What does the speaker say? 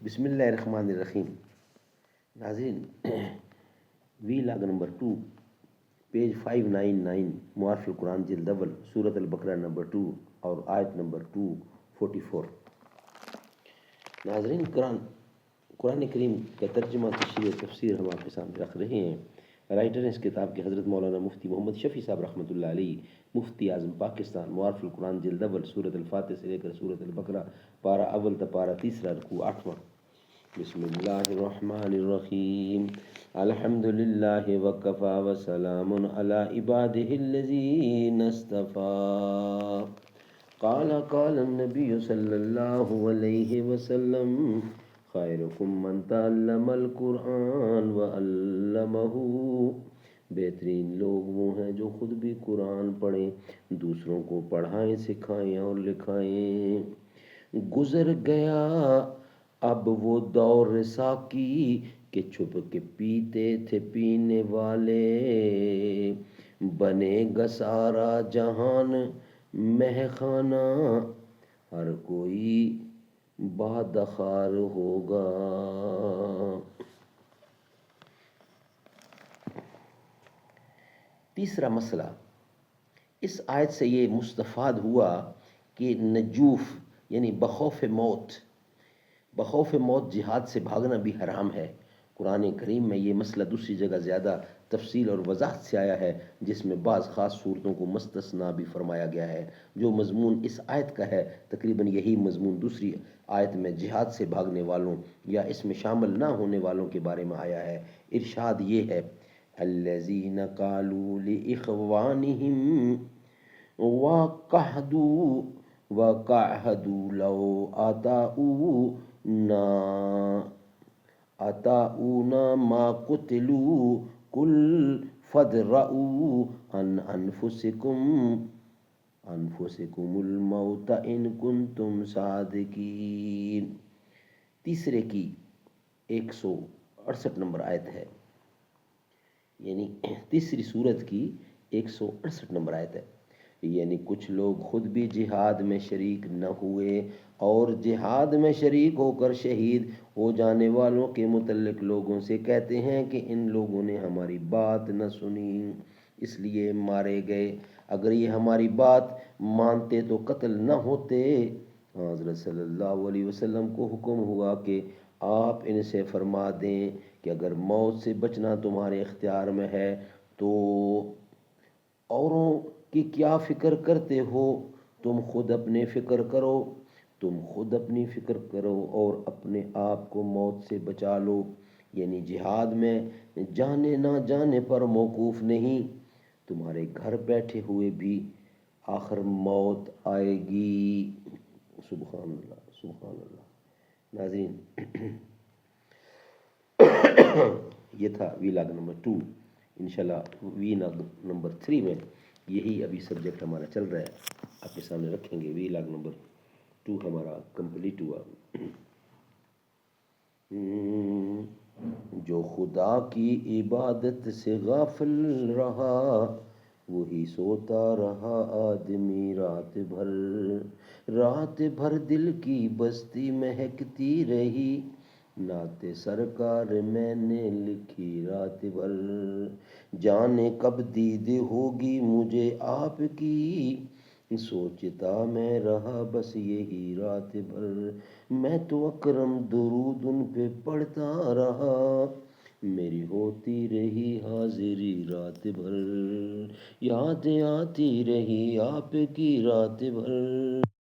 بسم اللہ الرحمن الرحیم. ناظرین، وی لاگ نمبر 2 پیج 599 معارف القرآن جلد اول سورۃ البقرہ نمبر 2 اور آیت نمبر 244. ناظرین، قرآن کریم کا ترجمہ تشریح و تفسیر ہم آپ کے سامنے رکھ رہے ہیں. رائٹر اس کتاب کے حضرت مولانا مفتی محمد شفیع صاحب رحمۃ اللہ علیہ، مفتی اعظم پاکستان. معارف القرآن جلد اول سورۃ الفاتح سے لے کر سورۃ البقرہ پارہ اول تا پارہ تیسرا رکوع 8واں. بسم اللہ الرحمن الرحیم. الحمد للہ وکفی وسلام علی عبادہ الذین اصطفی. قال النبی صلی اللہ علیہ وسلم خیرکم من تعلم القرآن وعلمہ. بہترین لوگ وہ ہیں جو خود بھی قرآن پڑھیں، دوسروں کو پڑھائیں، سکھائیں اور لکھائیں. گزر گیا اب وہ دور ساقی کہ چھپ کے پیتے تھے پینے والے. بنے گا سارا جہان مہ خانہ، ہر کوئی بادخار ہوگا. تیسرا مسئلہ، اس آیت سے یہ مستفاد ہوا کہ نجوف یعنی بخوف موت جہاد سے بھاگنا بھی حرام ہے. قرآن کریم میں یہ مسئلہ دوسری جگہ زیادہ تفصیل اور وضاحت سے آیا ہے، جس میں بعض خاص صورتوں کو مستثنا بھی فرمایا گیا ہے. جو مضمون اس آیت کا ہے تقریباً یہی مضمون دوسری آیت میں جہاد سے بھاگنے والوں یا اس میں شامل نہ ہونے والوں کے بارے میں آیا ہے. ارشاد یہ ہے، الذین قالوا لاخوانہم وقعدوا لو اطاعونا ما قتلوا قل فادرؤوا عن انفسکم الموت ان کنتم صادقین. تیسرے کی 168 نمبر آیت ہے، یعنی تیسری سورت کی 168 نمبر آیت ہے. یعنی کچھ لوگ خود بھی جہاد میں شریک نہ ہوئے اور جہاد میں شریک ہو کر شہید ہو جانے والوں کے متعلق لوگوں سے کہتے ہیں کہ ان لوگوں نے ہماری بات نہ سنی اس لیے مارے گئے. اگر یہ ہماری بات مانتے تو قتل نہ ہوتے. حضرت صلی اللہ علیہ وسلم کو حکم ہوا کہ آپ ان سے فرما دیں کہ اگر موت سے بچنا تمہارے اختیار میں ہے تو اوروں کی کیا فکر کرتے ہو، تم خود اپنی فکر کرو اور اپنے آپ کو موت سے بچا لو. یعنی جہاد میں جانے نہ جانے پر موقوف نہیں، تمہارے گھر بیٹھے ہوئے بھی آخر موت آئے گی. سبحان اللہ سبحان اللہ. ناظرین، یہ تھا وی لاگ نمبر 2. انشاءاللہ وی لاگ نمبر 3 میں یہی ابھی سبجیکٹ ہمارا چل رہا ہے، آپ کے سامنے رکھیں گے. وی لاگ نمبر 2 ہمارا کمپلیٹ ہوا. جو خدا کی عبادت سے غافل رہا وہی سوتا رہا آدمی رات بھر دل کی بستی مہکتی رہی. نعت سرکار میں نے لکھی رات بھر، جانے کب دید ہوگی مجھے آپ کی. سوچتا میں رہا بس یہی رات بھر، میں تو اکرم درود ان پہ پڑھتا رہا. میری ہوتی رہی حاضری رات بھر، یاد آتی رہی آپ کی رات بھر.